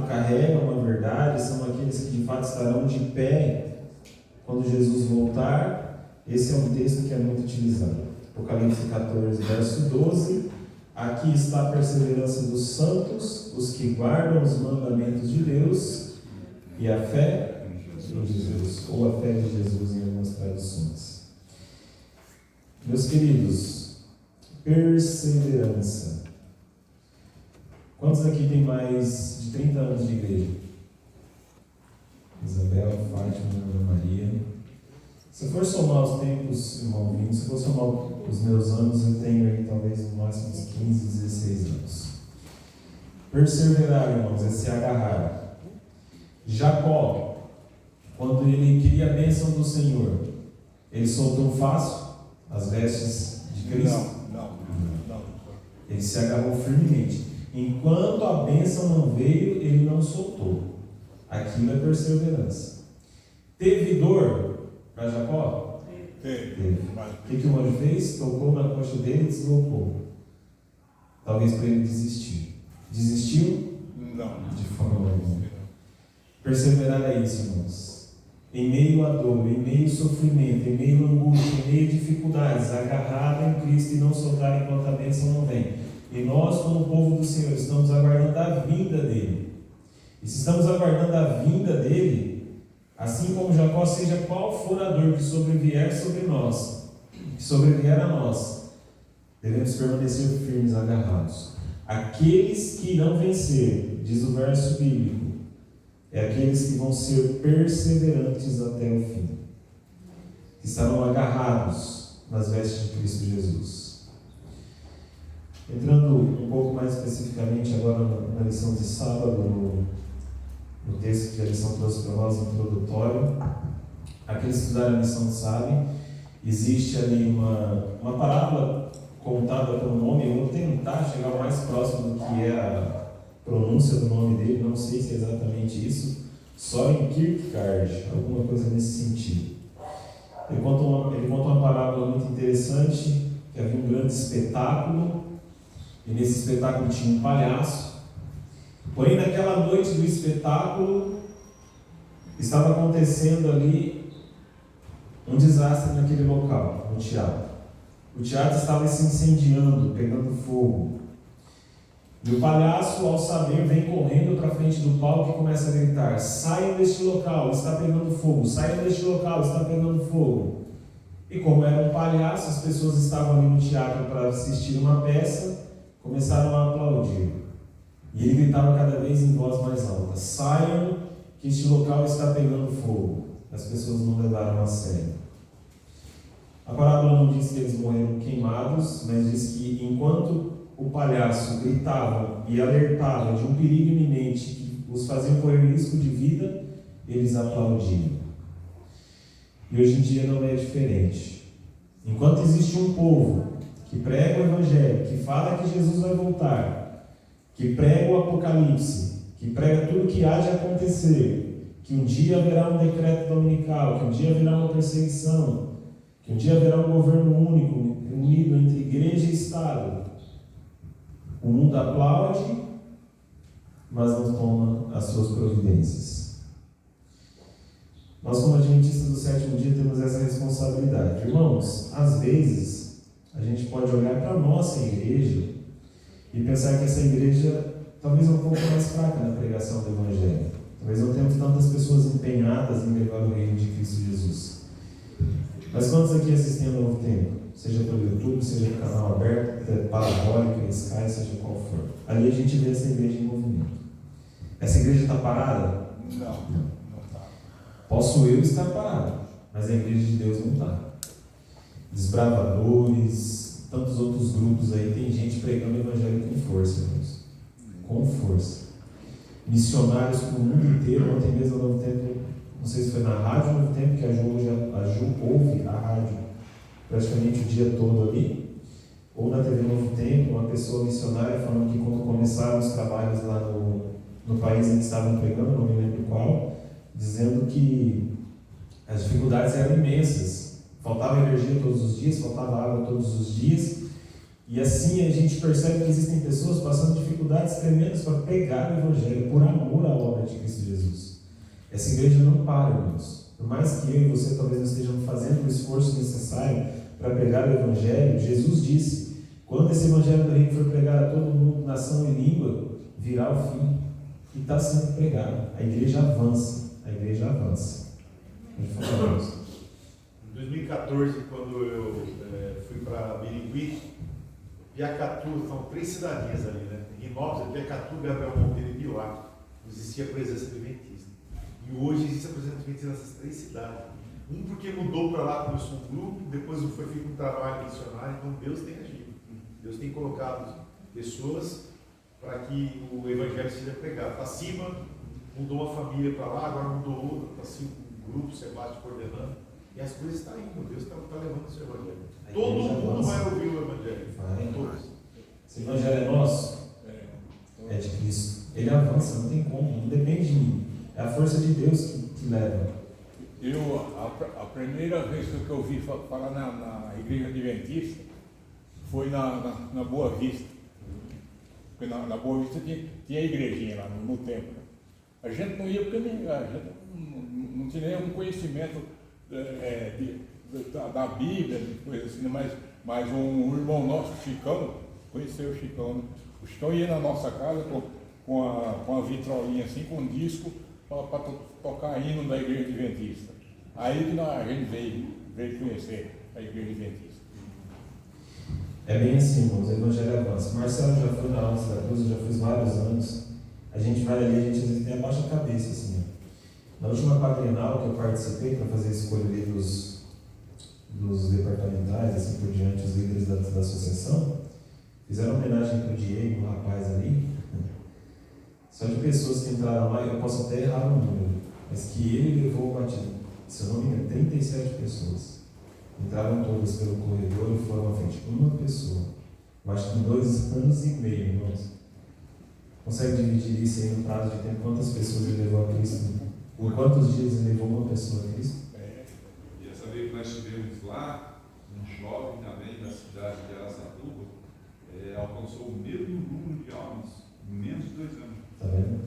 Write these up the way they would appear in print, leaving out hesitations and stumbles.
carregam uma verdade, são aqueles que de fato estarão de pé quando Jesus voltar. Esse é um texto que é muito utilizado. Apocalipse 14, verso 12. Aqui está a perseverança dos santos, os que guardam os mandamentos de Deus e a fé em Jesus, ou a fé de Jesus em algumas traduções. Meus queridos, perseverança. Quantos aqui tem mais de 30 anos de igreja? Isabel, Fátima, Ana Maria. Se for somar os tempos, irmão Vinho, se for somar os meus anos, eu tenho aí talvez no máximo uns 15, 16 anos. Perseverar, irmãos, é se agarrar. Jacó, quando ele queria a bênção do Senhor, ele soltou fácil as vestes de Cristo? Não. Ele se agarrou firmemente. Enquanto a bênção não veio, ele não soltou. Aquilo é perseverança. Teve dor para Jacó? Teve. O que o anjo fez? Tocou na coxa dele e deslocou. Talvez para ele desistir. Desistiu? Não. De forma alguma. Perseverar é isso, irmãos. Em meio à dor, em meio ao sofrimento, em meio à angústia, em meio a dificuldades, agarrado em Cristo e não soltar enquanto a bênção não vem. E nós, como povo do Senhor, estamos aguardando a vinda dele. E se estamos aguardando a vinda dele, assim como Jacó, seja qual for a dor que sobrevier sobre nós, que sobrevier a nós, devemos permanecer firmes, agarrados. Aqueles que irão vencer, diz o verso bíblico, é aqueles que vão ser perseverantes até o fim, que estarão agarrados nas vestes de Cristo Jesus. Entrando um pouco mais especificamente agora na lição de sábado, no texto que a lição trouxe para nós, introdutório, aqueles que estudaram a lição sabem, existe ali uma parábola contada pelo nome. Eu vou tentar chegar o mais próximo do que é a pronúncia do nome dele, não sei se é exatamente isso, Søren Kierkegaard, alguma coisa nesse sentido. Ele conta uma parábola muito interessante, que havia um grande espetáculo, e nesse espetáculo tinha um palhaço. Porém, naquela noite do espetáculo, estava acontecendo ali um desastre naquele local, no teatro. O teatro estava se incendiando, pegando fogo. E o palhaço, ao saber, vem correndo para frente do palco e começa a gritar: saiam deste local, está pegando fogo, saiam deste local, está pegando fogo. E como era um palhaço, as pessoas estavam ali no teatro para assistir uma peça, começaram a aplaudir. E ele gritava cada vez em voz mais alta: saiam, que este local está pegando fogo. As pessoas não levaram a sério. A parábola não diz que eles morreram queimados, mas diz que enquanto o palhaço gritava e alertava de um perigo iminente que os fazia correr risco de vida, eles aplaudiam. E hoje em dia não é diferente. Enquanto existe um povo que prega o Evangelho, que fala que Jesus vai voltar, que prega o Apocalipse, que prega tudo que há de acontecer, que um dia haverá um decreto dominical, que um dia haverá uma perseguição, que um dia haverá um governo único, unido entre igreja e Estado, o mundo aplaude, mas não toma as suas providências. Nós, como adventistas do sétimo dia, temos essa responsabilidade. Irmãos, às vezes, a gente pode olhar para a nossa igreja e pensar que essa igreja talvez é um pouco mais fraca na pregação do Evangelho. Talvez não tenhamos tantas pessoas empenhadas em levar o reino de Cristo Jesus. Mas quantos aqui assistem ao Novo Tempo? Seja pelo YouTube, seja no canal aberto, Parabólica, Sky, seja qual for. Ali a gente vê essa igreja em movimento. Essa igreja está parada? Não está. Posso eu estar parado, mas a igreja de Deus não está. Desbravadores, tantos outros grupos aí, tem gente pregando o Evangelho com força, irmãos. Com força. Missionários para o mundo inteiro. Ontem mesmo no Novo Tempo, não sei se foi na rádio Novo Tempo, que a Ju ouve a rádio praticamente o dia todo ali, ou na TV Novo Tempo, uma pessoa missionária falando que quando começaram os trabalhos lá no país em que estavam pregando, não me lembro qual, dizendo que as dificuldades eram imensas, faltava energia todos os dias, faltava água todos os dias, e assim a gente percebe que existem pessoas passando dificuldades tremendas para pregar o Evangelho por amor obra de Cristo Jesus. Essa igreja não para, irmãos. Por mais que eu e você talvez não estejam fazendo o esforço necessário para pregar o Evangelho, Jesus disse, quando esse Evangelho do Reino for pregado a todo mundo, nação e língua, virá o fim. E está sendo pregado. A igreja avança. A igreja avança. Em 2014, quando eu fui para Birigui, Piacatu, são 3 cidadinhas ali, né? Rinópolis, Piacatu, Gabriel Monteiro e Biuá. Não existia presença adventista. E hoje existe a presença adventista nessas 3 cidades. Um porque mudou para lá, começou um grupo, depois foi feito um trabalho missionário, então Deus tem agido. Deus tem colocado pessoas para que o Evangelho seja pregado. Está acima, mudou uma família para lá, agora mudou outra, está assim um grupo, Sebastião coordenando. E as coisas estão indo, Deus está levando o seu Evangelho. Todo mundo vai ouvir o Evangelho. Vai. Todos. Esse Evangelho é nosso? É de Cristo. Ele avança, não tem como, não depende de mim. É a força de Deus que leva. A primeira vez que eu ouvi falar na igreja adventista foi na Boa Vista. Porque na Boa Vista tinha a igrejinha lá no templo. A gente não ia porque a gente não tinha nenhum conhecimento da Bíblia, coisa assim, mas um irmão nosso, Chicão, conheceu o Chicão, né? O Chicão ia na nossa casa com a vitrolinha assim, com um disco para tocar hino da igreja adventista. Aí que a gente veio conhecer a igreja adventista. É bem assim, irmãos, o Evangelho avança. Marcelo já foi na Onça da Cruz, eu já fiz vários anos. A gente vai ali, a gente às vezes tem abaixa a cabeça, assim. Na última quadrienal que eu participei para fazer a escolha ali dos departamentais, assim por diante, os líderes da associação, fizeram homenagem para o Diego, um rapaz ali. Só de pessoas que entraram lá, eu posso até errar o número, mas que ele levou o batismo. Se eu não me engano, 37 pessoas. Entraram todas pelo corredor e foram à frente. Uma pessoa. Eu acho que em 2 anos e meio, irmãos. Consegue dividir isso aí no prazo de tempo? Quantas pessoas ele levou a Cristo? Por quantos dias ele levou uma pessoa a Cristo? E essa vez que nós estivemos lá, um jovem também da cidade de Araçatuba, alcançou o mesmo número de almas em menos de 2 anos. Está vendo?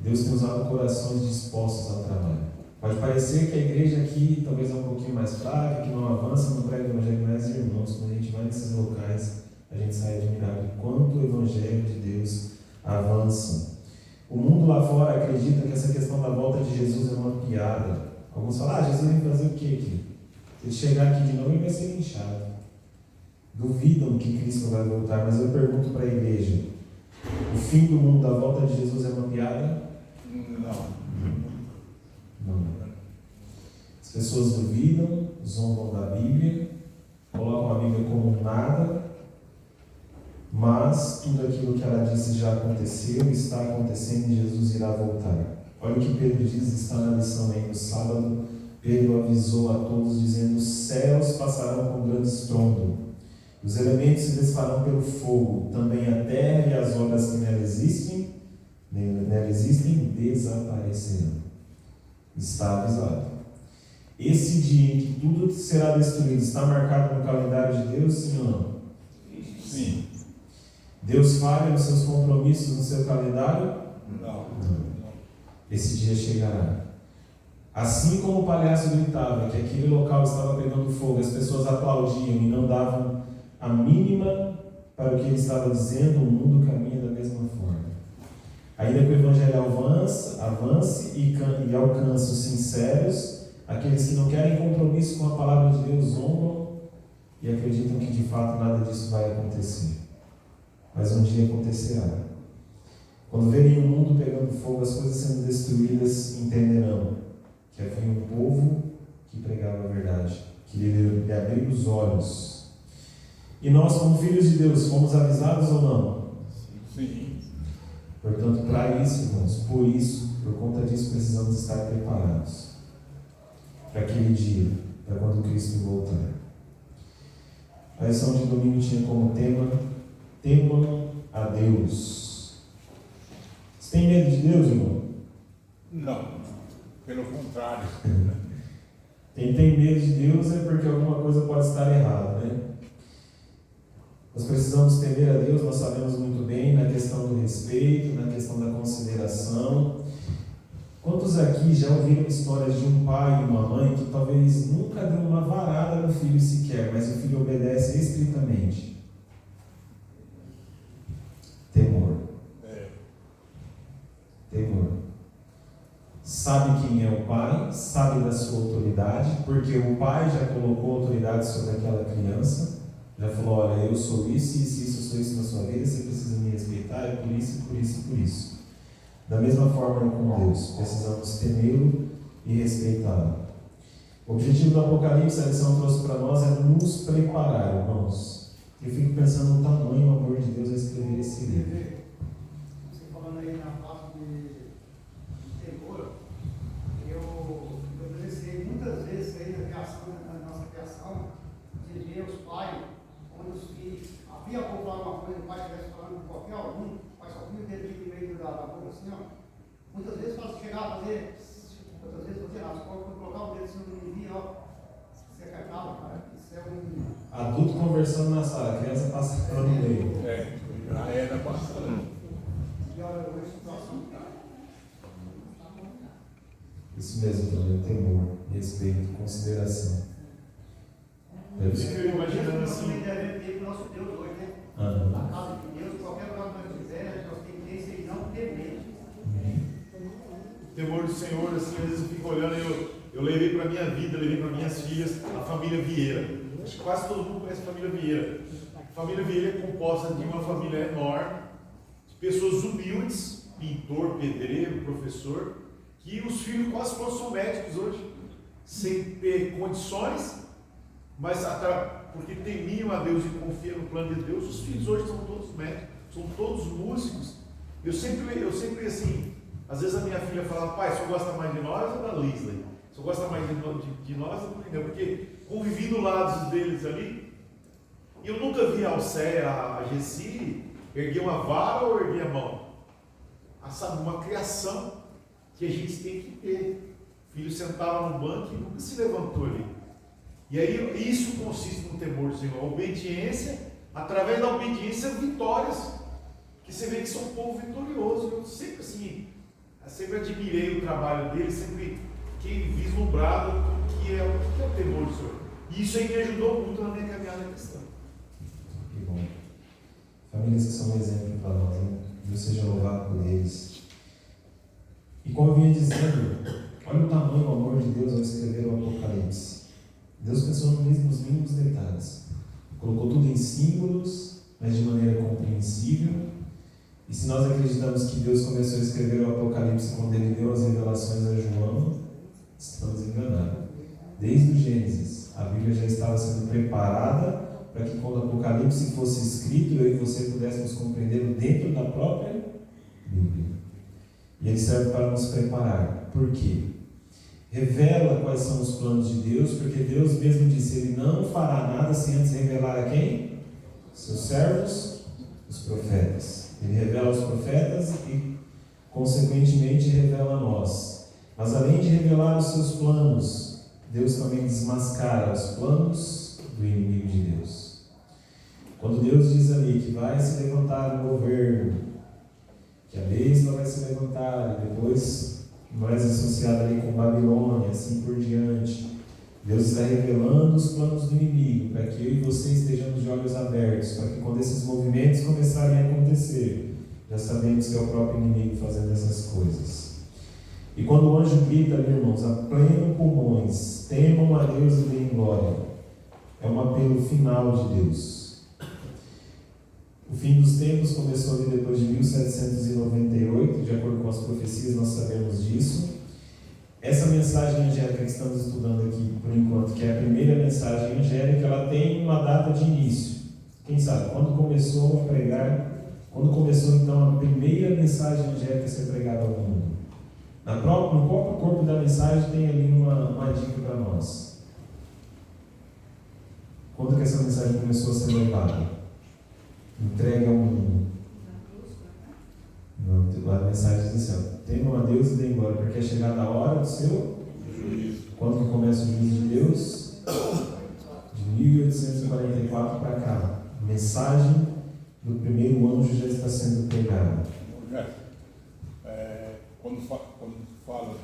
Deus tem usado corações dispostos ao trabalho. Pode parecer que a igreja aqui talvez é um pouquinho mais fraca, que não avança, não prega o Evangelho, mas irmãos, quando a gente vai nesses locais, a gente sai admirado de quanto o Evangelho de Deus avança. O mundo lá fora acredita que essa questão da volta de Jesus é uma piada. Alguns falam, Jesus vem fazer o quê aqui? Se ele chegar aqui de novo, ele vai ser linchado. Duvidam que Cristo vai voltar, mas eu pergunto para a igreja, o fim do mundo, a volta de Jesus é uma piada? Não. As pessoas duvidam, zombam da Bíblia, colocam a Bíblia como nada, mas tudo aquilo que ela disse já aconteceu, está acontecendo e Jesus irá voltar. Olha o que Pedro diz, está na lição aí no sábado. Pedro avisou a todos dizendo, os céus passarão com grande estrondo, os elementos se desfarão pelo fogo, também a terra e as obras que nela existem desaparecerão. Está avisado. Esse dia em que tudo será destruído está marcado no calendário de Deus, sim ou não? Sim. Deus falha nos seus compromissos no seu calendário? Não. Esse dia chegará. Assim como o palhaço gritava que aquele local estava pegando fogo, as pessoas aplaudiam e não davam a mínima para o que ele estava dizendo, o mundo caminha da mesma forma. Ainda que o Evangelho avance e alcance os sinceros, aqueles que não querem compromisso com a palavra de Deus zombam e acreditam que de fato nada disso vai acontecer. Mas um dia acontecerá. Quando verem o mundo pegando fogo, as coisas sendo destruídas, entenderão que havia um povo que pregava a verdade, que lhe abriu os olhos. E nós, como filhos de Deus, fomos avisados ou não? Sim. Portanto, para isso, irmãos, por conta disso, precisamos estar preparados para aquele dia, para quando Cristo voltar. A lição de domingo tinha como tema: temam a Deus. Você tem medo de Deus, irmão? Não, pelo contrário. Quem tem medo de Deus é porque alguma coisa pode estar errada, né? Nós precisamos temer a Deus, nós sabemos muito bem, na questão do respeito, na questão da consideração. Quantos aqui já ouviram histórias de um pai e uma mãe que talvez nunca deu uma varada no filho sequer, mas o filho obedece estritamente? Temor. Temor. Sabe quem é o pai, sabe da sua autoridade, porque o pai já colocou autoridade sobre aquela criança, já falou, olha, eu sou isso, isso, eu sou isso na sua vida, você precisa me respeitar, é por isso, por isso, por isso. Da mesma forma com Deus, precisamos temê-lo e respeitá-lo. O objetivo do Apocalipse, a lição trouxe para nós, é nos preparar, irmãos. Eu fico pensando no tamanho do amor de Deus a escrever esse livro. Você falando aí na parte de temor, eu presenciei muitas vezes aí na nossa criação, de ver os pais, quando os filhos, havia por falar uma coisa, o pai estivesse falando com qualquer algum, o pai só vinha o dedo no meio da boca assim, ó. Muitas vezes chegava a fazer, outras vezes fazia nada, quando colocava o dedo assim no menino, ó, você acabava, cara, isso é um... Adulto conversando na sala, a criança passa pelo meio. Já era passando. E olha, a situação, cara. Isso mesmo, também, temor, respeito, consideração. Eu fico imaginando assim. Nós também devemos ter para o nosso Deus hoje, né? Aham. Na casa de Deus, qualquer lugar que nós quisermos, nós temos que ter não temer. O temor do Senhor, assim, às vezes eu fico olhando, eu levei para minha vida, levei para minhas filhas a família Vieira. Acho que quase todo mundo conhece a família Vieira. A família Vieira é composta de uma família enorme, de pessoas humildes, pintor, pedreiro, professor, que os filhos quase todos são médicos hoje, sem ter condições, mas porque temiam a Deus e confiam no plano de Deus. Os filhos hoje são todos médicos, são todos músicos. Eu sempre assim, às vezes a minha filha fala, pai, o senhor gosta mais de nós ou da Lisley? O senhor gosta mais de nós ou do Lineu? Porque convivi do lado deles ali, e eu nunca vi a Alcéia, a Gessi, erguer uma vara ou erguer a mão. Sabe, uma criação que a gente tem que ter. O filho sentava no banco e nunca se levantou ali. E aí isso consiste no temor do Senhor, a obediência, através da obediência, vitórias. Que você vê que são um povo vitorioso. Eu sempre admirei o trabalho deles, sempre fiquei vislumbrado o que é o temor do Senhor. E isso aí me ajudou muito na minha caminhada cristã. Que bom. Famílias que são um exemplo para nós, né? Deus seja louvado por eles. E como eu vinha dizendo, olha o tamanho do amor de Deus ao escrever o Apocalipse. Deus pensou nos mínimos detalhes. Colocou tudo em símbolos, mas de maneira compreensível. E se nós acreditamos que Deus começou a escrever o Apocalipse quando Ele deu as revelações a João, estamos enganados. Desde o Gênesis, a Bíblia já estava sendo preparada para que quando o Apocalipse fosse escrito, eu e você pudéssemos compreendê-lo dentro da própria Bíblia. E ele serve para nos preparar. Por quê? Revela quais são os planos de Deus, porque Deus mesmo disse, Ele não fará nada sem antes revelar a quem? Seus servos, os profetas. Ele revela aos profetas e, consequentemente, revela a nós. Mas além de revelar os seus planos, Deus também desmascara os planos do inimigo de Deus. Quando Deus diz ali que vai se levantar um governo, que a besta vai se levantar, e depois mais associado ali com Babilônia, assim por diante, Deus está revelando os planos do inimigo, para que eu e você estejamos de olhos abertos, para que quando esses movimentos começarem a acontecer, já sabemos que é o próprio inimigo fazendo essas coisas. E quando o anjo grita ali, irmãos, a pleno pulmões, temam a Deus e deem glória, é um apelo final de Deus. O fim dos tempos começou ali depois de 1798, de acordo com as profecias, nós sabemos disso. Essa mensagem angélica que estamos estudando aqui, por enquanto, que é a primeira mensagem angélica, ela tem uma data de início. Quem sabe? Quando começou a pregar, quando começou então a primeira mensagem angélica a ser pregada ao mundo? No próprio corpo da mensagem tem ali uma dica para nós. Quando que essa mensagem começou a ser levada? Entregue ao mundo. Não, a mensagem diz assim, temam a Deus e deem glória, porque é chegada a hora do seu juízo. Quando que começa o juízo de Deus? De 1844 para cá. A mensagem do primeiro anjo já está sendo pregada. quando fala,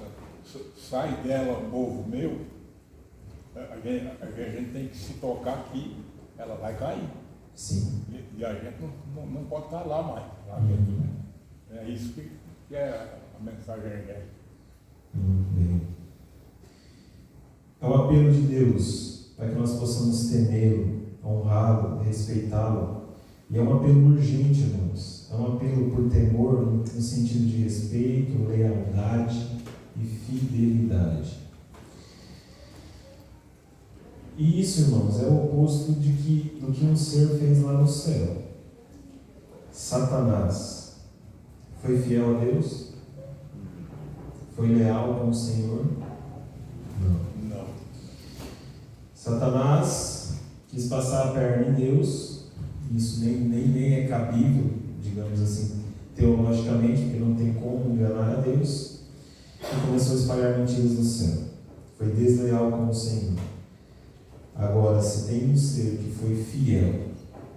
sai dela, povo meu, a gente tem que se tocar que ela vai cair. Sim. E a gente não pode estar lá mais. Lá dentro, né? É isso que é a mensagem evangélica. Muito bem. É o apelo de Deus para que nós possamos temê-lo, honrá-lo, respeitá-lo. E é um apelo urgente, irmãos. É um apelo por temor no sentido de respeito, lealdade e fidelidade. E isso, irmãos, é o oposto do que um ser fez lá no céu. Satanás foi fiel a Deus? Foi leal com o Senhor? Não. Satanás quis passar a perna em Deus. Isso nem é cabível, digamos assim, teologicamente, porque não tem como enganar a Deus. E começou a espalhar mentiras no céu. Foi desleal com o Senhor. Agora, se tem um ser que foi fiel,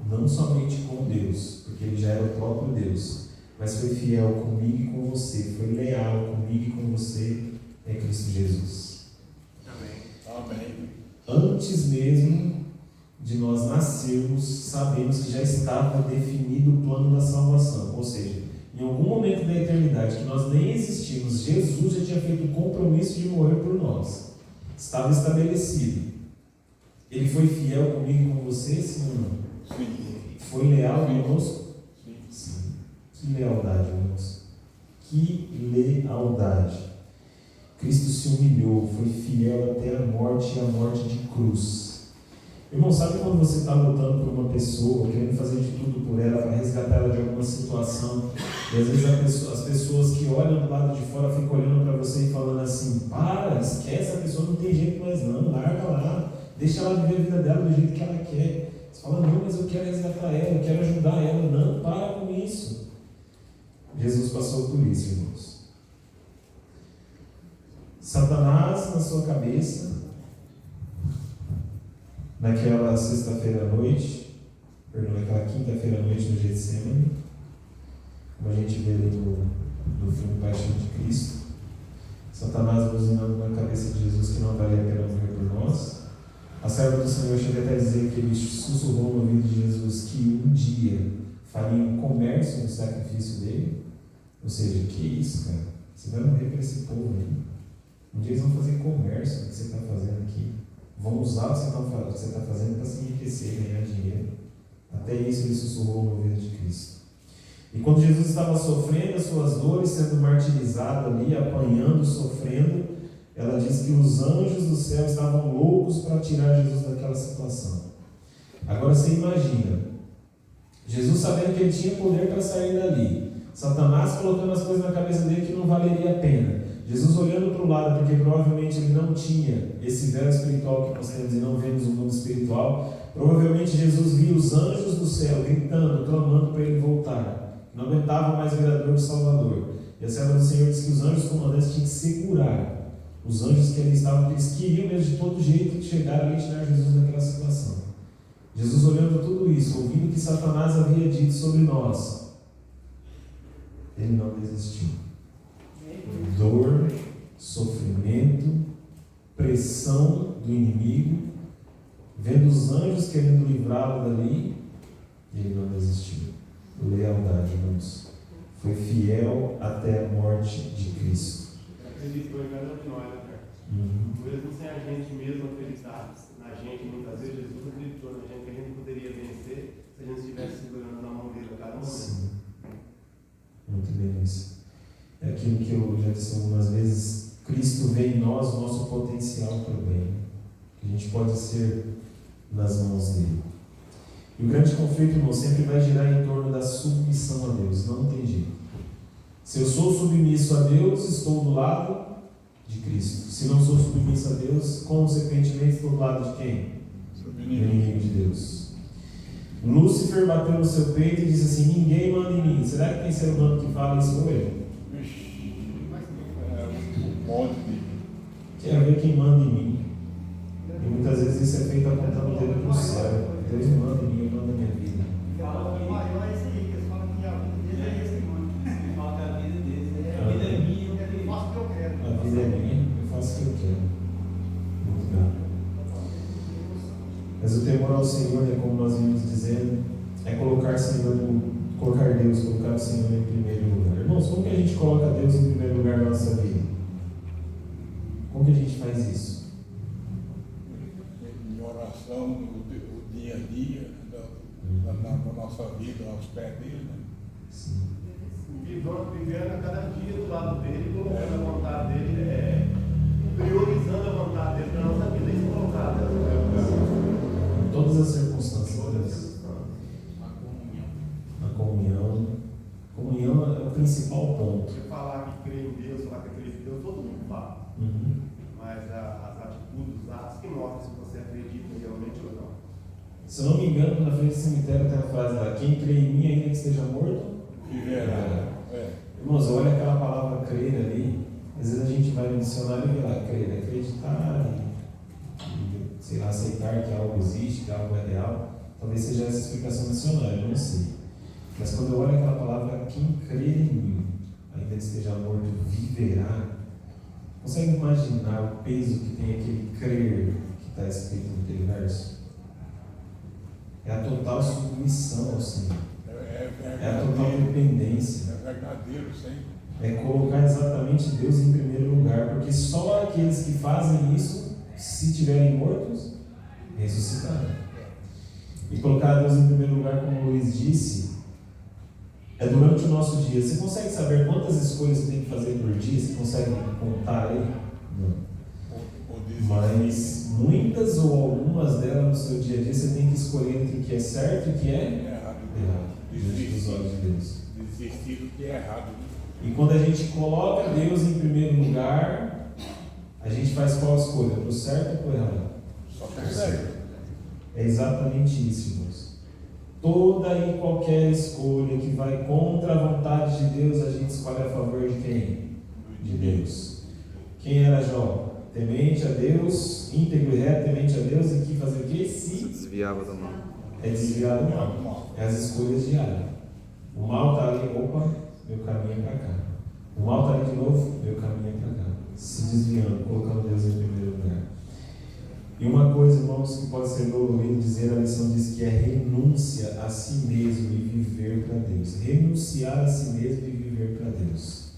não somente com Deus, porque ele já era o próprio Deus, mas foi fiel comigo e com você, foi leal comigo e com você, é Cristo Jesus. Amém. Antes mesmo de nós nascermos, sabemos que já estava definido o plano da salvação. Ou seja, em algum momento da eternidade que nós nem existimos, Jesus já tinha feito o compromisso de morrer por nós. Estava estabelecido. Ele foi fiel comigo e com você, sim ou não? Sim. Foi leal conosco? Sim. Que lealdade, irmãos. Que lealdade. Cristo se humilhou, foi fiel até a morte e a morte de cruz. Irmão, sabe quando você está lutando por uma pessoa, querendo fazer de tudo por ela, para resgatar ela de alguma situação, e às vezes as pessoas que olham do lado de fora ficam olhando para você e falando assim: para, esquece, a pessoa não tem jeito mais não, larga lá, deixa ela viver a vida dela do jeito que ela quer. Você fala: não, mas eu quero resgatar ela, eu quero ajudar ela. Não, para com isso. Jesus passou por isso, irmãos. Satanás na sua cabeça, naquela sexta-feira à noite, naquela quinta-feira à noite no Getsemane, como a gente vê ali no filme Paixão de Cristo, Satanás buzinando na cabeça de Jesus que não valia a pena morrer por nós. A serva do Senhor chega até a dizer que ele sussurrou no ouvido de Jesus que um dia faria um comércio no sacrifício dele. Ou seja, que isso, cara? Você vai morrer para esse povo aí. Um dia eles vão fazer comércio do que você está fazendo aqui. Vão usar o que você está fazendo para se enriquecer e ganhar dinheiro. Até isso ele sussurrou no ouvido de Cristo. E quando Jesus estava sofrendo as suas dores, sendo martirizado ali, apanhando, sofrendo, ela diz que os anjos do céu estavam loucos para tirar Jesus daquela situação. Agora você imagina, Jesus sabendo que ele tinha poder para sair dali, Satanás colocando as coisas na cabeça dele que não valeria a pena, Jesus olhando para o lado, porque provavelmente ele não tinha esse véu espiritual que nós temos e não vemos o mundo espiritual. Provavelmente Jesus via os anjos do céu gritando, clamando para ele voltar. Não aguentava mais ver a dor do Salvador. E a serva do Senhor disse que os anjos comandantes tinham que segurar os anjos que ali estavam, porque eles queriam mesmo de todo jeito chegar ali e tirar Jesus daquela situação. Jesus olhando tudo isso, ouvindo que Satanás havia dito sobre nós, ele não desistiu. Dor, sofrimento, pressão do inimigo, vendo os anjos querendo livrá-lo dali, ele não desistiu. Lealdade, irmãos. Foi fiel até a morte de Cristo. Acreditou em cada um de nós, né, cara? Mesmo sem a gente mesmo acreditar na gente, muitas vezes Jesus acreditou na gente que a gente poderia vencer se a gente estivesse segurando na mão dele a cada momento. Sim. Muito bem isso. É aquilo que eu já disse algumas vezes: Cristo vê em nós o nosso potencial para o bem, que a gente pode ser nas mãos dele. E o grande conflito, irmão, sempre vai girar em torno da submissão a Deus. Não tem jeito. Se eu sou submisso a Deus, estou do lado de Cristo. Se não sou submisso a Deus, consequentemente estou do lado de quem? Do inimigo de Deus. Lúcifer bateu no seu peito e disse assim: ninguém manda em mim. Será que tem ser humano que fala isso com ele? Quero ver quem manda em mim. E muitas vezes isso é feito apontando o dedo para o céu. Deus manda em mim, eu mando a minha vida. O maior é esse aí, que eles falam que a vida dele é esse, mano. Fala que a vida deles, a vida é minha, Mas o temor ao Senhor, é como nós vimos dizendo, é colocar Deus, colocar o Senhor em primeiro lugar. Irmãos, como que a gente coloca Deus em primeiro lugar na nossa vida? Como que a gente faz isso? Em oração, o dia a dia, da nossa vida, aos pés dele, né? Sim. Vivendo a cada dia do lado dele, colocando a vontade dele, priorizando a vontade dele para a nossa vida. Isso é colocar Deus em primeiro lugar. Em todas as circunstâncias. A comunhão. Comunhão é o principal ponto. Você falar que crê em Deus, falar que acredita em Deus, todo mundo fala. Mas as atitudes, os atos que mostram se você acredita realmente ou não. Se eu não me engano, na frente do cemitério tem a frase lá: quem crê em mim, ainda que esteja morto, Viverá. Irmãos, olha aquela palavra crer ali. Às vezes a gente vai no dicionário e vê lá: crer, acreditar, e, sei lá, aceitar que algo existe, que algo é real. Talvez seja essa explicação do dicionário, eu não sei. Mas quando eu olho aquela palavra, quem crer em mim, ainda que esteja morto, viverá. Consegue imaginar o peso que tem aquele crer que está escrito naquele verso? É a total submissão ao Senhor. É a total dependência. É verdadeiro, sempre. É colocar exatamente Deus em primeiro lugar, porque só aqueles que fazem isso, se estiverem mortos, ressuscitarão. E colocar Deus em primeiro lugar, como o Luiz disse, é durante o nosso dia. Você consegue saber quantas escolhas você tem que fazer por dia? Você consegue contar aí? Não. Mas muitas ou algumas delas no seu dia a dia você tem que escolher entre o que é certo e o que é errado diante dos olhos de Deus. Desistir do que é errado. E quando a gente coloca Deus em primeiro lugar, a gente faz qual escolha? Pro certo ou pro errado? Só pro certo. É exatamente isso, irmãos. Toda e qualquer escolha que vai contra a vontade de Deus, a gente escolhe a favor de quem? De Deus. Quem era Jó? Temente a Deus, íntegro e reto, temente a Deus, e que fazer o quê? Se desviava do mal. É desviar do mal. É as escolhas diárias. O mal está ali, opa, meu caminho é para cá. O mal está ali de novo, meu caminho é para cá. Se desviando, colocando Deus em primeiro lugar. E uma coisa, irmãos, que pode ser ouvido dizer, a lição diz que é renúncia a si mesmo e viver para Deus. Renunciar a si mesmo e viver para Deus.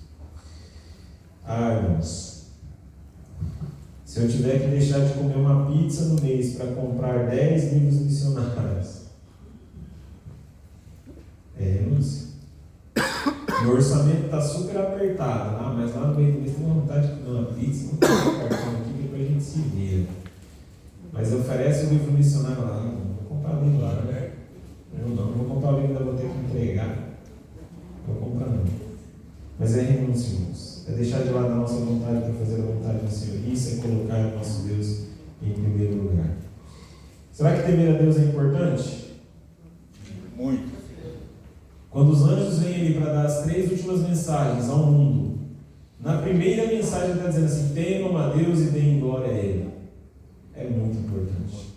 Irmãos, se eu tiver que deixar de comer uma pizza no mês para comprar 10 livros missionários, é renúncia. Meu orçamento está super apertado, mas lá no meio do mês tem uma vontade de comer uma pizza, vamos colocar o cartão aqui, depois a gente se vê. Mas oferece o livro missionário lá, não vou comprar o livro lá, né? Eu não vou comprar o livro, ainda vou ter que entregar. Não vou comprar não. Mas é renúncia, irmãos. É deixar de lado a nossa vontade para fazer a vontade do Senhor. Isso é colocar o nosso Deus em primeiro lugar. Será que temer a Deus é importante? Muito. Quando os anjos vêm ali para dar as 3 últimas mensagens ao mundo, na primeira mensagem ele está dizendo assim: temam a Deus e deem glória a Ele. É muito importante.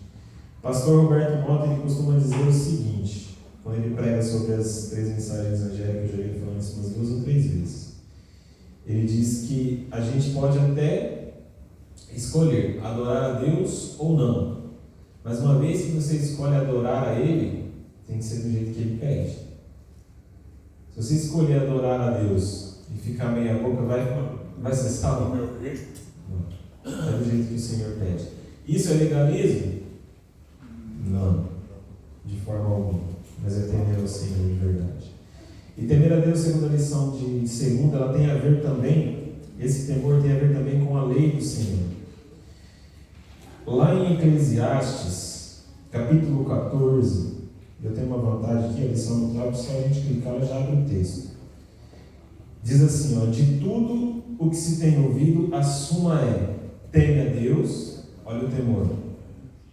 O pastor Roberto Mota, ele costuma dizer o seguinte, quando ele prega sobre as 3 mensagens angélicas, eu já ia falando isso umas 2 ou 3 vezes. Ele diz que a gente pode até escolher adorar a Deus ou não, mas uma vez que você escolhe adorar a Ele, tem que ser do jeito que Ele pede. Se você escolher adorar a Deus e ficar meia boca, vai ser salvo? Não. É do jeito que o Senhor pede. Isso é legalismo? Não, de forma alguma. Mas é temer ao Senhor de verdade. E temer a Deus, segundo a lição de segunda, ela tem a ver também, esse temor tem a ver também com a lei do Senhor. Lá em Eclesiastes, capítulo 14, eu tenho uma vantagem aqui, a lição no tópico, só a gente clicar, ela já abre o texto. Diz assim, de tudo o que se tem ouvido, a suma é: teme a Deus, olha o temor,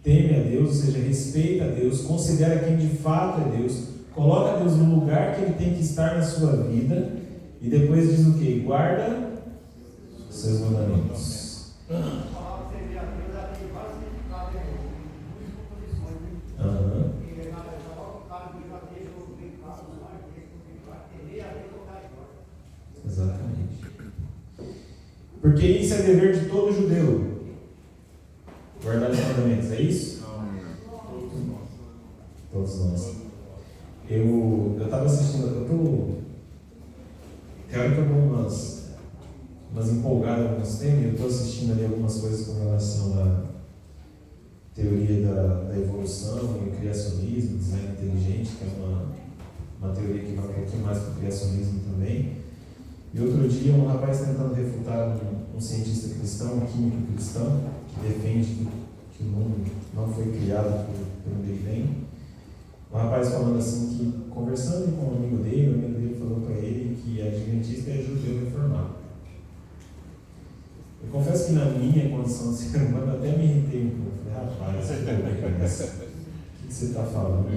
teme a Deus, ou seja, respeita a Deus, considera quem de fato é Deus, coloca Deus no lugar que Ele tem que estar na sua vida, e depois diz o quê? Guarda seus mandamentos. Exatamente. Porque isso é dever de todo judeu. Guardar os mandamentos, é isso? Todos nós. Eu estava assistindo, teórico que eu dou umas empolgadas em alguns temas, eu estou assistindo ali algumas coisas com relação à teoria da evolução e o criacionismo, design inteligente, que é uma teoria que vai um pouquinho mais para o criacionismo também. E outro dia um rapaz tentando refutar um cientista cristão, um químico cristão, que defende que o mundo não foi criado por um Big Bang. Um rapaz falando assim que, conversando com um amigo dele, o amigo dele falou para ele que adventista é judeu reformado. Eu confesso que na minha condição de ser humano até me irritei um pouco. Falei, rapaz, o que você está falando?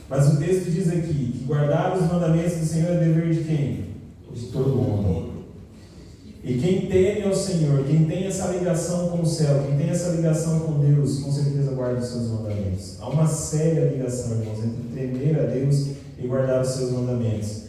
Mas o texto diz aqui que guardar os mandamentos do Senhor é dever de quem? De todo mundo. E quem teme ao Senhor, quem tem essa ligação com o céu, quem tem essa ligação com Deus, com certeza guarda os seus mandamentos. Há uma séria ligação, irmãos, entre temer a Deus e guardar os seus mandamentos.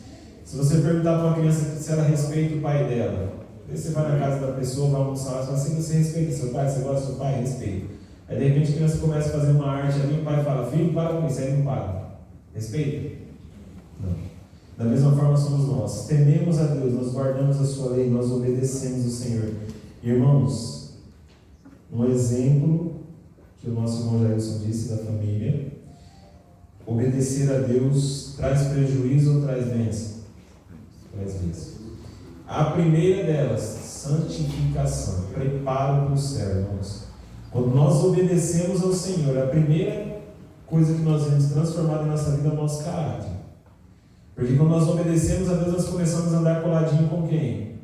Se você perguntar para uma criança se ela respeita o pai dela, você vai na casa da pessoa, vai almoçar, você fala assim, você respeita seu pai, você gosta do seu pai? Respeita. Aí de repente a criança começa a fazer uma arte ali, o pai fala, filho, para com isso, aí não para. Respeita? Não. Da mesma forma somos nós. Tememos a Deus, nós guardamos a sua lei, nós obedecemos o Senhor. Irmãos, um exemplo que o nosso irmão Jailson disse da família, obedecer a Deus traz prejuízo ou traz bênção? Traz bênção. A primeira delas, santificação, preparo para o céu, irmãos. Quando nós obedecemos ao Senhor, a primeira coisa que nós vemos transformada em nossa vida é o nosso caráter. Porque quando nós obedecemos a Deus, nós começamos a andar coladinho com quem?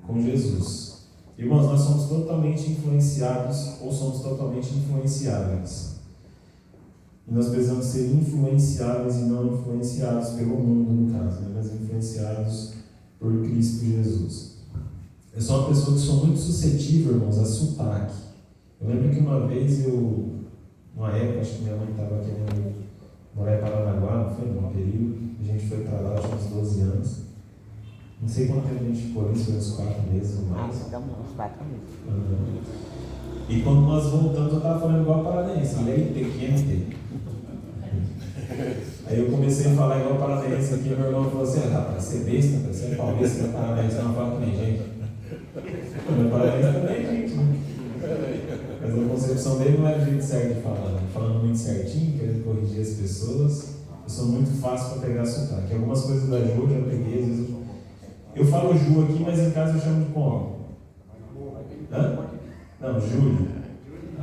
Com Jesus. Irmãos, nós somos totalmente influenciados ou somos totalmente influenciáveis. E nós precisamos ser influenciáveis e não influenciados pelo mundo, no caso, né? Mas influenciados por Cristo Jesus. Eu sou uma pessoa que sou muito suscetível, irmãos, a sotaque. Eu lembro que uma vez numa época, acho que minha mãe estava querendo morar em Paranaguá, não foi? Num período, a gente foi para lá, tinha uns 12 anos. Não sei quanto tempo a gente ficou ali, foi uns 4 meses ou mais. Uns 4 meses. E quando nós voltamos, eu estava falando igual paranaense, lei pequeno. Aí eu comecei a falar igual paranaense aqui, meu irmão falou assim, para ser besta, para ser paulista, não é paranaense, não fala que nem gente. Meu paranaense também é gente, né? Mas a concepção dele não é o jeito certo de falar, né? Falando muito certinho, querendo corrigir as pessoas. Eu sou muito fácil para pegar sotaque. Algumas coisas da Ju eu já peguei, às vezes eu falo Ju aqui, mas em casa eu chamo de como? Hã? Não, Júlio.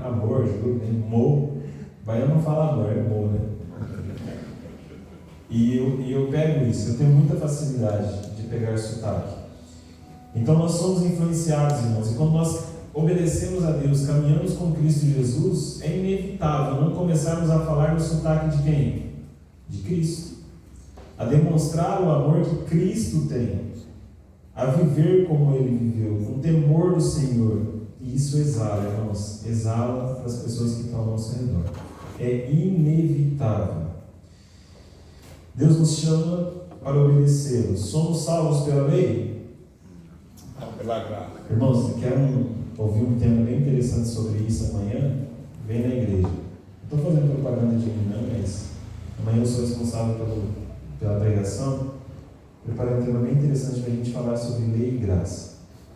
Amor, Júlio, né? Mo. Baiano não fala amor, é Mo, né? E eu pego isso, eu tenho muita facilidade de pegar sotaque. Então nós somos influenciados, irmãos, e quando nós obedecemos a Deus, caminhamos com Cristo Jesus, é inevitável não começarmos a falar no sotaque de quem? De Cristo. A demonstrar o amor que Cristo tem, a viver como Ele viveu, com temor do Senhor. E isso exala, irmãos, exala para as pessoas que estão ao nosso redor. É inevitável. Deus nos chama para obedecê-lo. Somos salvos pela lei? Pela graça. Irmãos, se querem ouvir um tema bem interessante sobre isso amanhã, vem na igreja. Não estou fazendo propaganda de mim, não, mas amanhã eu sou responsável pela pregação. Preparei um tema bem interessante para a gente falar sobre lei e graça.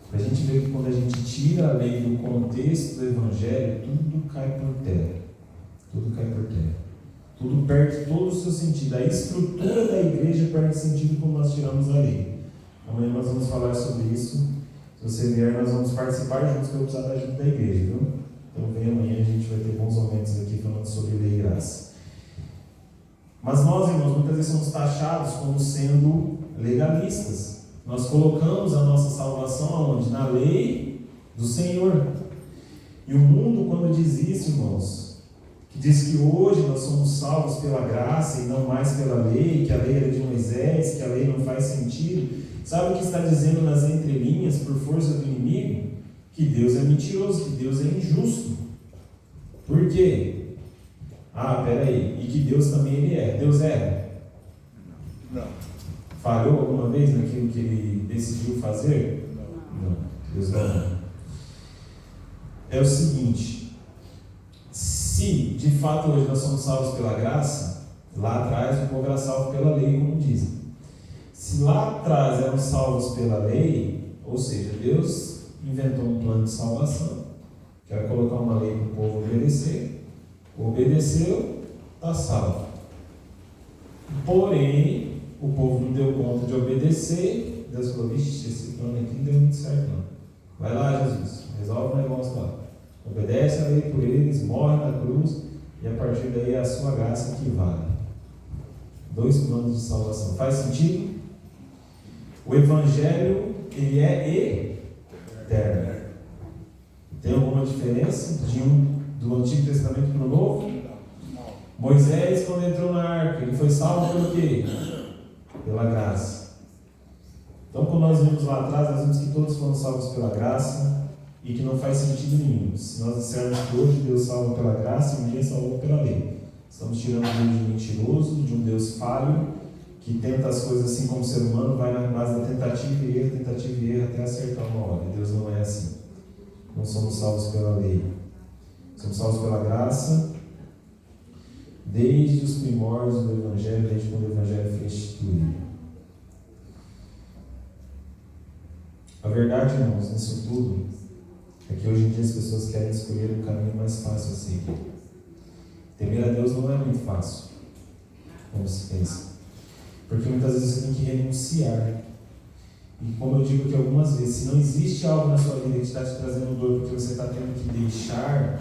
Para a gente ver que quando a gente tira a lei do contexto do Evangelho, tudo cai por terra. Tudo cai por terra. Tudo perde todo o seu sentido. A estrutura da igreja perde sentido quando nós tiramos a lei. Amanhã nós vamos falar sobre isso. Se você vier, nós vamos participar juntos, que eu vou precisar da ajuda da igreja, viu? Então vem amanhã, a gente vai ter bons momentos aqui falando sobre lei e graça. Mas nós, irmãos, muitas vezes somos taxados como sendo legalistas. Nós colocamos a nossa salvação aonde? Na lei do Senhor. E o mundo, quando diz isso, irmãos, que diz que hoje nós somos salvos pela graça e não mais pela lei, que a lei era de Moisés, que a lei não faz sentido, sabe o que está dizendo nas entrelinhas, por força do inimigo? Que Deus é mentiroso, que Deus é injusto. Por quê? Peraí, e que Deus também Ele é. Deus é? Não. Falhou alguma vez naquilo que Ele decidiu fazer? Não. Deus não. É o seguinte, se de fato hoje nós somos salvos pela graça, lá atrás o povo era salvo pela lei, como dizem. Se lá atrás eram salvos pela lei, ou seja, Deus inventou um plano de salvação, que era colocar uma lei para o povo obedecer. Obedeceu, está salvo. Porém, o povo não deu conta de obedecer. Deus falou: vixe, esse plano aqui não deu muito certo não. Vai lá, Jesus, resolve o negócio lá. Obedece a lei por eles, morre na cruz, e a partir daí é a sua graça que vale. 2 planos de salvação. Faz sentido? O Evangelho, ele é eterno. Tem alguma diferença do Antigo Testamento para o Novo? Moisés, quando entrou na arca, ele foi salvo pelo quê? Pela graça. Então, quando nós vimos lá atrás, nós vimos que todos foram salvos pela graça e que não faz sentido nenhum. Se nós dissermos que hoje Deus salva pela graça e um dia salvou pela lei, estamos tirando Deus de mentiroso, de um Deus falho, que tenta as coisas assim como ser humano, vai na base da tentativa e erro até acertar uma hora. Deus não é assim. Não somos salvos pela lei. Somos salvos pela graça desde os primórdios do Evangelho, desde quando o Evangelho foi instituído. A verdade, irmãos, nisso tudo, é que hoje em dia as pessoas querem escolher o caminho mais fácil a seguir. Temer a Deus não é muito fácil, como se pensa. Porque muitas vezes você tem que renunciar. E como eu digo que algumas vezes, se não existe algo na sua vida que está te trazendo dor porque você está tendo que deixar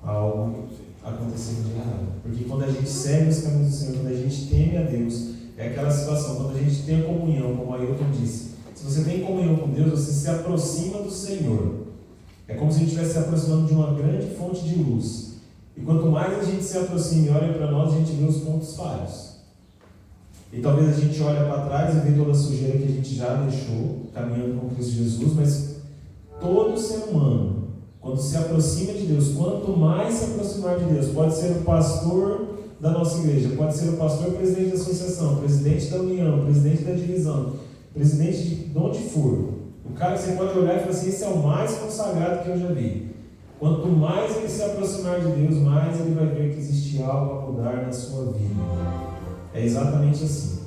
algo acontecer de errado. Porque quando a gente segue os caminhos do Senhor, quando a gente teme a Deus, é aquela situação, quando a gente tem a comunhão, como a Ailton disse, se você tem comunhão com Deus, você se aproxima do Senhor. É como se a gente estivesse se aproximando de uma grande fonte de luz. E quanto mais a gente se aproxima e olha para nós, a gente vê os pontos falhos. E talvez a gente olhe para trás e vê toda a sujeira que a gente já deixou, caminhando com Cristo Jesus, mas todo ser humano, quando se aproxima de Deus, quanto mais se aproximar de Deus, pode ser o pastor da nossa igreja, pode ser o pastor presidente da associação, presidente da união, presidente da divisão, presidente de onde for. O cara que você pode olhar e falar assim: esse é o mais consagrado que eu já vi. Quanto mais ele se aproximar de Deus, mais ele vai ver que existe algo a mudar na sua vida. É exatamente assim.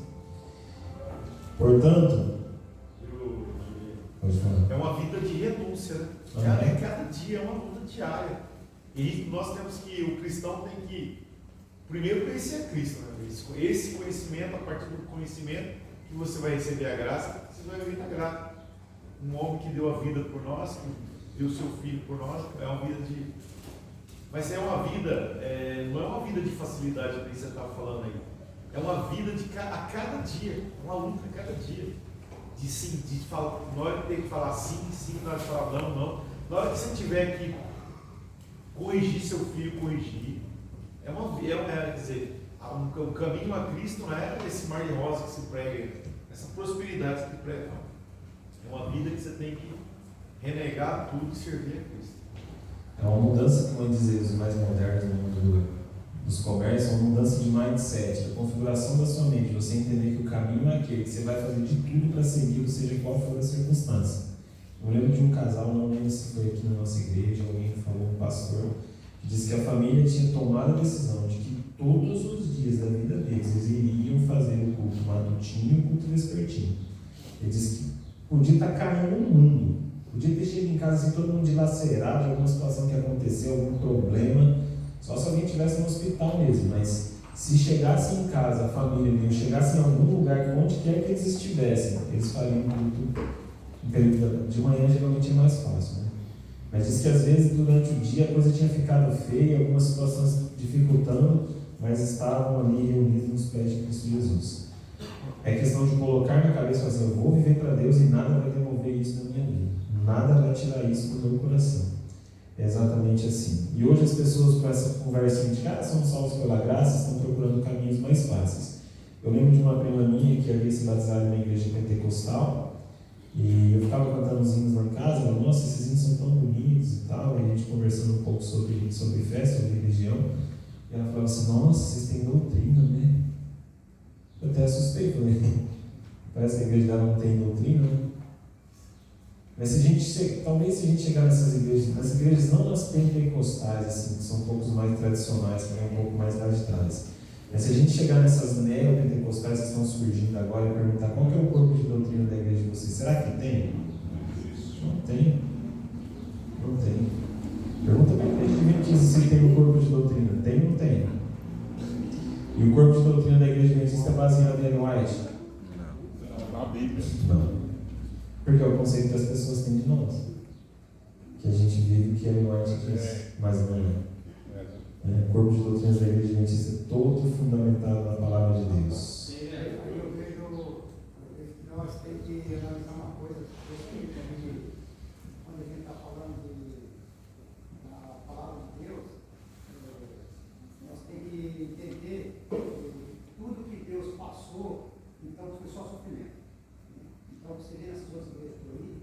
Portanto, pode falar. É uma vida de renúncia, né? Cada dia é uma luta diária. E nós temos que, o cristão tem que primeiro conhecer a Cristo, né? Esse conhecimento, a partir do conhecimento que você vai receber a graça, você vai viver na graça. Um homem que deu a vida por nós, que deu seu filho por nós, é uma vida de... Mas é uma vida, não é uma vida de facilidade que você está falando aí. É uma vida a cada dia, uma luta a cada dia. De falar, na hora de ter que falar sim, na hora de falar não. Na hora que você tiver que corrigir seu filho, corrigir. Quer dizer, o caminho a Cristo não é esse mar de rosa que se prega, essa prosperidade que se prega. É uma vida que você tem que renegar tudo e servir a Cristo. É uma mudança, como dizer os mais modernos no mundo dos comércios, uma mudança de mindset, da configuração da sua mente, você entender que o caminho é aquele, que você vai fazer de tudo para seguir, seja qual for a circunstância. Eu lembro de um casal, não lembro se foi aqui na nossa igreja, alguém falou, um pastor, que disse que a família tinha tomado a decisão de que todos os dias da vida deles eles iriam fazer o culto matutino e o culto vespertino. Ele disse que podia estar caindo no mundo, podia ter chegado em casa assim, todo mundo dilacerado de alguma situação que aconteceu, algum problema. Só se alguém estivesse no hospital mesmo, mas se chegasse em casa, a família, chegasse em algum lugar, onde quer que eles estivessem, eles fariam culto no período de manhã, geralmente é mais fácil, né? Mas diz que às vezes durante o dia a coisa tinha ficado feia, algumas situações dificultando, mas estavam ali reunidos nos pés de Cristo Jesus. É questão de colocar na cabeça assim: eu vou viver para Deus e nada vai demover isso da minha vida, nada vai tirar isso do meu coração. É exatamente assim. E hoje as pessoas com essa conversa de que são salvos pela graça, estão procurando caminhos mais fáceis. Eu lembro de uma prima minha que havia se batizado em uma igreja pentecostal, e eu ficava cantando os hinos na casa, ela, nossa, esses hinos são tão bonitos e tal, e a gente conversando um pouco sobre fé, sobre religião, e ela falava assim: nossa, vocês têm doutrina, né? Eu até assustei, falei, parece que a igreja dela não tem doutrina, né? Mas talvez se a gente chegar nessas igrejas não nas pentecostais, assim, que são um pouco mais tradicionais, que vêm um pouco mais lá de trás. Mas se a gente chegar nessas neopentecostais que estão surgindo agora e perguntar qual que é o corpo de doutrina da igreja de vocês, será que tem? Não tem. Não tem. Pergunta para a igreja adventista se tem um corpo de doutrina. Tem ou não tem? E o corpo de doutrina da igreja adventista é baseado em White? Na Bíblia. Não. Porque é o conceito que as pessoas têm de nós. Que a gente vive que é White diz, mas não é. O corpo de doutrinas da igreja adventista é todo fundamentado na palavra de Deus. Aí eu vejo que nós temos que analisar uma coisa, quando a gente está falando da palavra de Deus, nós temos que entender que tudo que Deus passou, então foi só sofrimento. Então você vê nessas outras igrejas por aí,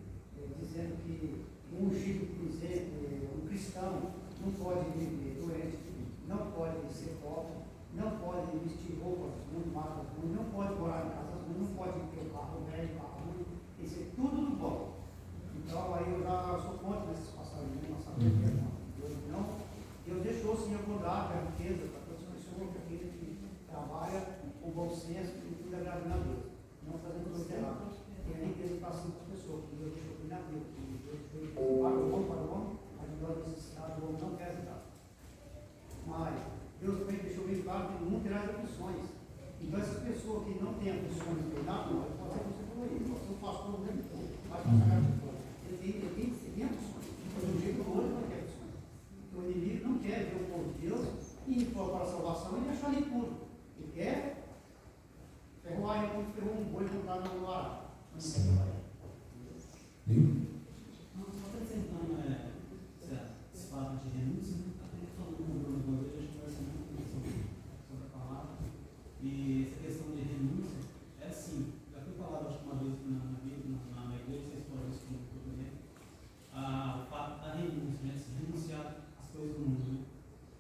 dizendo que um ungido, por exemplo, um cristão, não pode viver doente, não pode ser pobre, não pode vestir roupas muito magras, não pode morar em casas, não pode ter um carro velho, carro ruim, tem que ser tudo do bom. Então aí eu já sou contra essas passagens, nossa vida, Deus deixou sim acordar a riqueza para todas as pessoas, para aquele que trabalha com bom senso e tudo agradando a Deus, não fazendo coisa errada. Tem a riqueza para cima das pessoas, que Deus deixou cuidar de Deus, Deus fez para o homem, ajudou a necessidade do homem, não quer ajudar. Mas Deus também deixou bem claro que o mundo terá aflições. Então essas pessoas que não têm aflições de verdade, pode ser você falou aí, pode ser um pastor mesmo, vai passar de fora. Ele tem que ter aflições. Mas um jeito ou outro não quer aflições. Porque o inimigo não quer ver o povo de Deus ir para a salvação e deixar ali puro. Ele quer ferroar ele como ferrou um boi montado no ar. Viu? Não, só acrescentando esse fato de renúncia, até falando com o Bruno uma vez, a gente conversa muito sobre a palavra, e essa questão de renúncia é assim, já foi falado acho que uma vez na igreja, vocês podem escutar também, o fato da renúncia, né? Se renunciar às coisas do mundo. Né?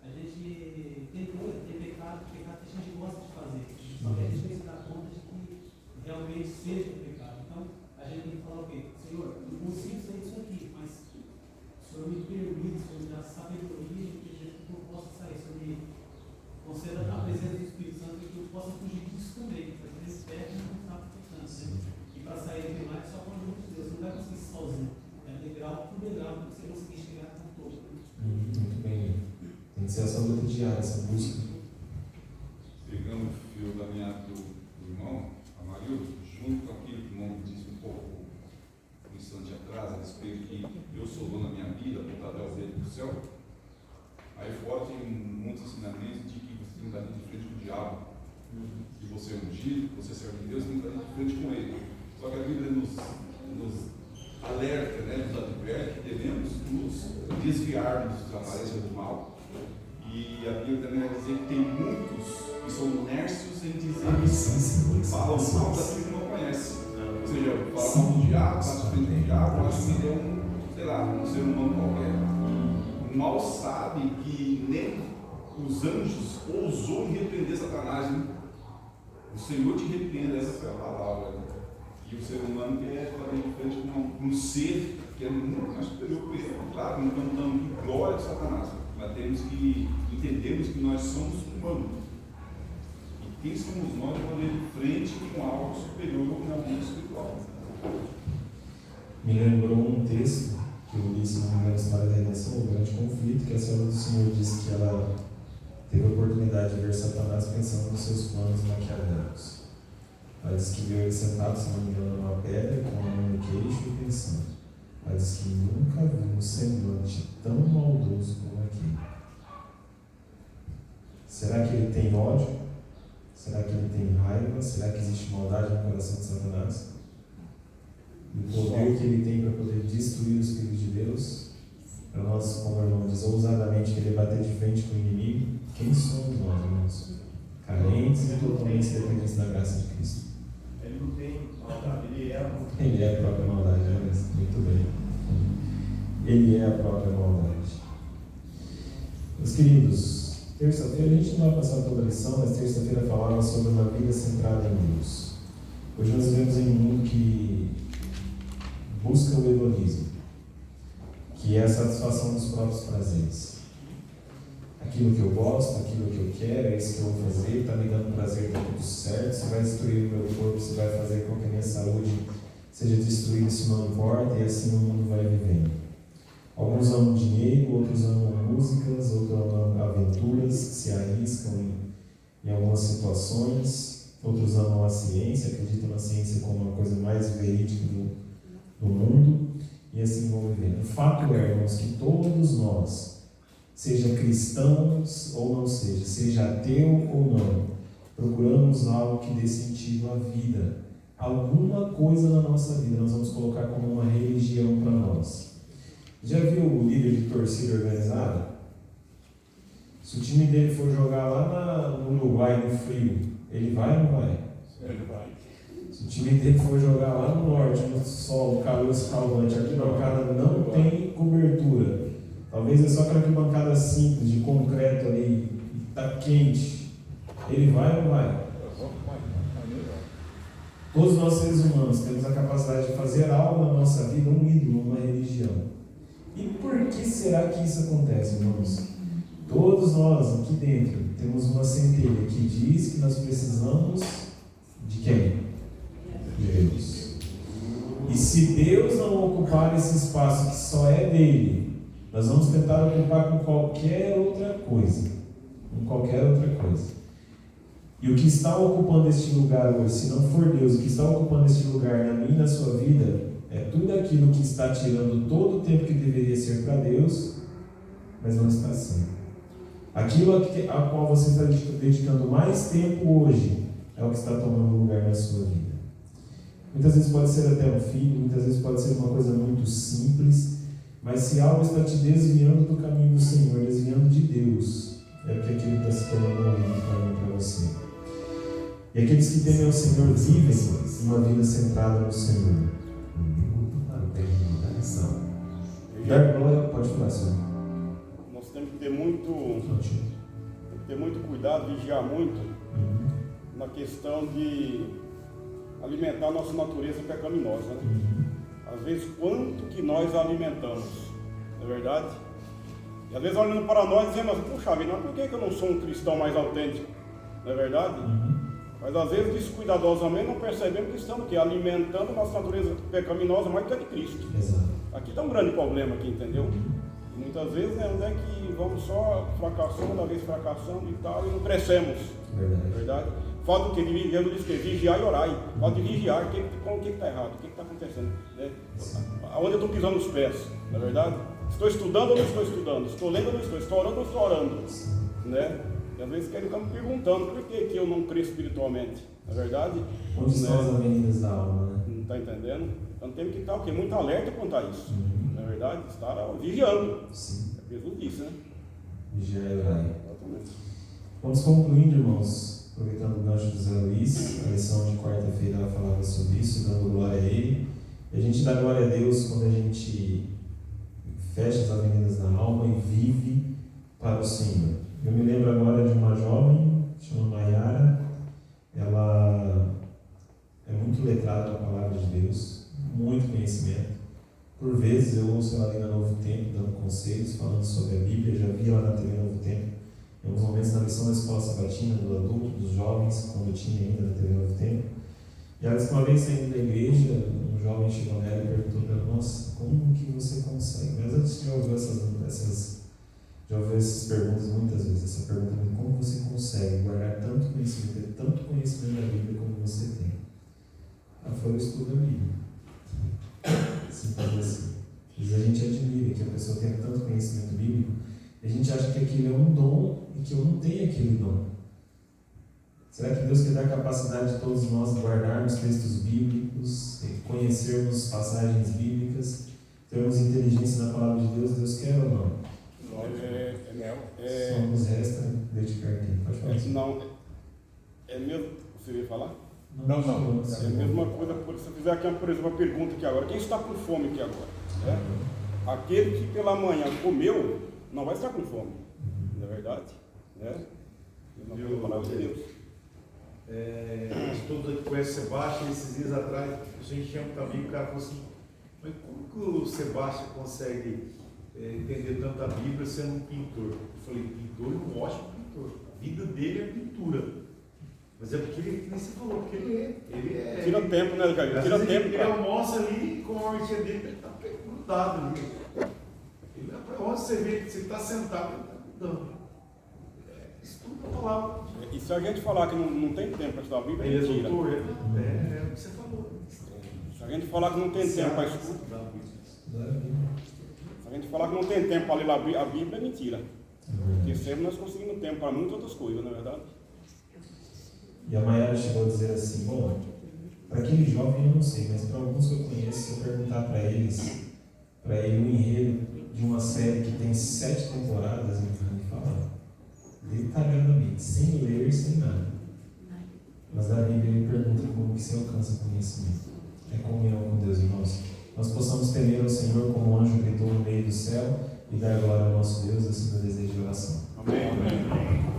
A gente tem pecado que a gente gosta de fazer, só que a gente tem que dar conta de que realmente seja o pecado. Então, a gente tem que falar o quê? Senhor, eu não consigo sair disso aqui, mas o Senhor me permite, o Senhor me dá sabedoria que eu possa sair. O Senhor me conceda a presença do Espírito Santo que eu possa fugir disso também, para que esse pé não está pecando. Né? E para sair de lá é só com a ajuda de Deus. Você não vai conseguir sozinho. É degrau por degrau para você conseguir chegar no todo. Muito bem. Tem que ser essa luta diária, essa busca. Pegando o fio da minha do irmão, Amarildo, junto com aquilo que o irmão disse um pouco um instante atrás, a respeito que eu sou dono da minha vida, apontado aos dedos do céu. Aí fora tem muitos ensinamentos de que você tem que estar de frente com o diabo, que você é ungido, que você é servo de Deus, tem que estar de frente com ele. Só que a Bíblia nos alerta, né, nos adverte que devemos nos desviar dos aparelhos do mal. E a Bíblia também vai dizer que tem muitos que são nércios em dizer que falam mal daquilo que não conhece. Ou seja, falam mal do diabo, falam frente do diabo, acho que ele é um ser humano qualquer. O mal sabe que nem os anjos ousou repreender Satanás. Né? O Senhor te repreenda, essa foi a palavra. Né? E o ser humano quer estar de frente com um ser que é muito mais superior que ele. Claro, não estamos dando glória a Satanás, mas temos que entendermos que nós somos humanos. E quem somos nós para ir de frente com algo superior na vida espiritual? Me lembrou um texto que eu li, se não me engano, na história da redenção, o grande conflito, que a senhora do Senhor disse que ela teve a oportunidade de ver Satanás pensando nos seus planos maquiavélicos. Ela disse que viu ele sentado, se não me engano, numa pedra, com a mão no queixo e pensando. Ela disse que nunca viu um semblante tão maldoso como aquele. Será que ele tem ódio? Será que ele tem raiva? Será que existe maldade no coração de Satanás? E o poder que ele tem para poder destruir os filhos de Deus, para nós, como o irmão diz, ousadamente querer bater de frente com o inimigo, quem somos nós, irmãos? Carentes e totalmente dependentes da graça de Cristo. Ele não tem maldade, ele é a maldade. Ele é a própria maldade, né? Muito bem. Ele é a própria maldade. Meus queridos, terça-feira a gente não vai passar toda a lição, mas terça-feira falava sobre uma vida centrada em Deus. Hoje nós vivemos em um mundo que busca o hedonismo, que é a satisfação dos próprios prazeres. Aquilo que eu gosto, aquilo que eu quero, é isso que eu vou fazer, está me dando prazer, está tudo certo. Se vai destruir o meu corpo, se vai fazer com que a minha saúde seja destruída, isso não importa, e assim o mundo vai vivendo. Alguns amam dinheiro, outros amam músicas, outros amam aventuras, que se arriscam em algumas situações, outros amam a ciência, acreditam na ciência como uma coisa mais verídica do mundo, e assim vão vivendo. O fato é, irmãos, que todos nós, seja cristãos ou não seja ateu ou não, procuramos algo que dê sentido à vida. Alguma coisa na nossa vida nós vamos colocar como uma religião para nós. Já viu o líder de torcida organizada? Se o time dele for jogar lá no Uruguai, no frio, ele vai ou não vai? Ele vai. Se o time dele for jogar lá no norte, no sol, no calor escaldante, a arquibancada não tem cobertura. Talvez é só aquela arquibancada simples, de concreto ali, está quente. Ele vai ou não vai? Todos nós seres humanos temos a capacidade de fazer algo na nossa vida, um ídolo, uma religião. E por que será que isso acontece, irmãos? Todos nós aqui dentro temos uma centelha que diz que nós precisamos de quem? De Deus. E se Deus não ocupar esse espaço que só é dele, nós vamos tentar ocupar com qualquer outra coisa. Com qualquer outra coisa. E o que está ocupando este lugar hoje, se não for Deus, o que está ocupando este lugar na minha e na sua vida, é tudo aquilo que está tirando todo o tempo que deveria ser para Deus, mas não está sendo. Aquilo a qual você está dedicando mais tempo hoje, é o que está tomando lugar na sua vida. Muitas vezes pode ser até um filho, muitas vezes pode ser uma coisa muito simples, mas se algo está te desviando do caminho do Senhor, desviando de Deus, é porque aquilo está se tornando um ídolo para mim e para você. E aqueles que temem ao Senhor vivem uma vida centrada no Senhor. Dar glória, pode falar, Senhor. Nós temos que ter muito cuidado, vigiar muito na questão de alimentar a nossa natureza pecaminosa, né? Às vezes, quanto que nós alimentamos, não é verdade? E às vezes olhando para nós dizemos, puxa vida, por que eu não sou um cristão mais autêntico? Não é verdade? Mas às vezes, descuidadosamente, não percebemos que estamos aqui, alimentando a nossa natureza pecaminosa mais que a de Cristo. Exato. Aqui está um grande problema aqui, entendeu? E muitas vezes, né, onde é que vamos só fracassando, cada vez fracassando e tal, e não crescemos. Verdade? Falta o que? Jesus disse que vigiar e orar. Falta de vigiar, o que está errado? O que está acontecendo? Né? Aonde eu estou pisando os pés? Não é verdade? Estou estudando ou não estou estudando? Estou lendo ou não estou orando ou não estou orando? Né? E às vezes eles estão me perguntando por que eu não cresço espiritualmente. Não é verdade? Onde estão as avenidas da alma, né? Não está entendendo? Então temos que estar muito alerta quanto a isso. Não é verdade? Estar vigiando. Sim. Jesus disse, né? Vigiar e orar. Exatamente. Vamos concluindo, irmãos, aproveitando o gancho do Zé Luiz. A lição de quarta-feira ela falava sobre isso, dando glória a Ele. E a gente dá glória a Deus quando a gente fecha as avenidas da alma e vive para o Senhor. Eu me lembro agora de uma jovem, chamada Maiara. Ela é muito letrada na palavra de Deus, muito conhecimento. Por vezes eu ouço ela ali na Novo Tempo, dando conselhos, falando sobre a Bíblia. Já vi ela na TV Novo Tempo, em alguns momentos na lição da escola sabatina, do adulto, dos jovens, quando tinha ainda na TV Novo Tempo. E ela disse que uma vez saindo da igreja, um jovem chegou nela e perguntou para ela, nossa, como que você consegue? Mas antes já ouviu essas perguntas muitas vezes, essa pergunta de como você consegue guardar tanto conhecimento, ter tanto conhecimento da Bíblia como você tem. Ela falou, eu estudo a Bíblia. Simples assim. Às vezes a gente admira que a pessoa tenha tanto conhecimento bíblico, e a gente acha que aquilo é um dom e que eu não tenho aquele dom. Será que Deus quer dar a capacidade de todos nós guardarmos textos bíblicos, conhecermos passagens bíblicas, termos inteligência na palavra de Deus? Deus quer ou não? Só nos resta dedicar tempo. Pode falar. Não, é mesmo. Você ia falar? Não. É a mesma coisa, se eu fizer aqui, por exemplo, uma pergunta aqui agora. Quem está com fome aqui agora? Né? Aquele que pela manhã comeu, não vai estar com fome. Não é verdade? Né? Viu, palavra de Deus. Todos aqui conhecem Sebastião, esses dias atrás, a gente tinha um caminho, o cara falou assim, Mas como que o Sebastião consegue entender tanto a Bíblia sendo um pintor? Eu falei, pintor é um ótimo pintor. A vida dele é pintura. Mas é porque ele, como você falou, porque ele é. Tira tempo, né, cara? Tira tempo. Ele almoça ali com a hortinha dele, ele está grudado ali. Onde você vê que você está sentado, ele está grudando. Estuda a palavra. E se a gente falar que não tem tempo para estudar a Bíblia, Ele é mentira. doutor, é o que você falou. Se a gente falar que não tem tempo para estudar, se a gente falar que não tem tempo para ler a Bíblia, é mentira. Porque sempre nós conseguimos tempo para muitas outras coisas, não é verdade? E a Maiara chegou a dizer assim, bom, para aquele jovem eu não sei, mas para alguns que eu conheço, se eu perguntar para ele o enredo de uma série que tem 7 temporadas, eles vão me falar. Detalhadamente, sem ler, sem nada. Mas da Bíblia ele pergunta como que se alcança conhecimento. É comunhão com Deus, irmãos. Nós possamos temer ao Senhor como o anjo gritou no meio do céu e dar glória ao nosso Deus, assim no desejo de oração. Amém. Amém.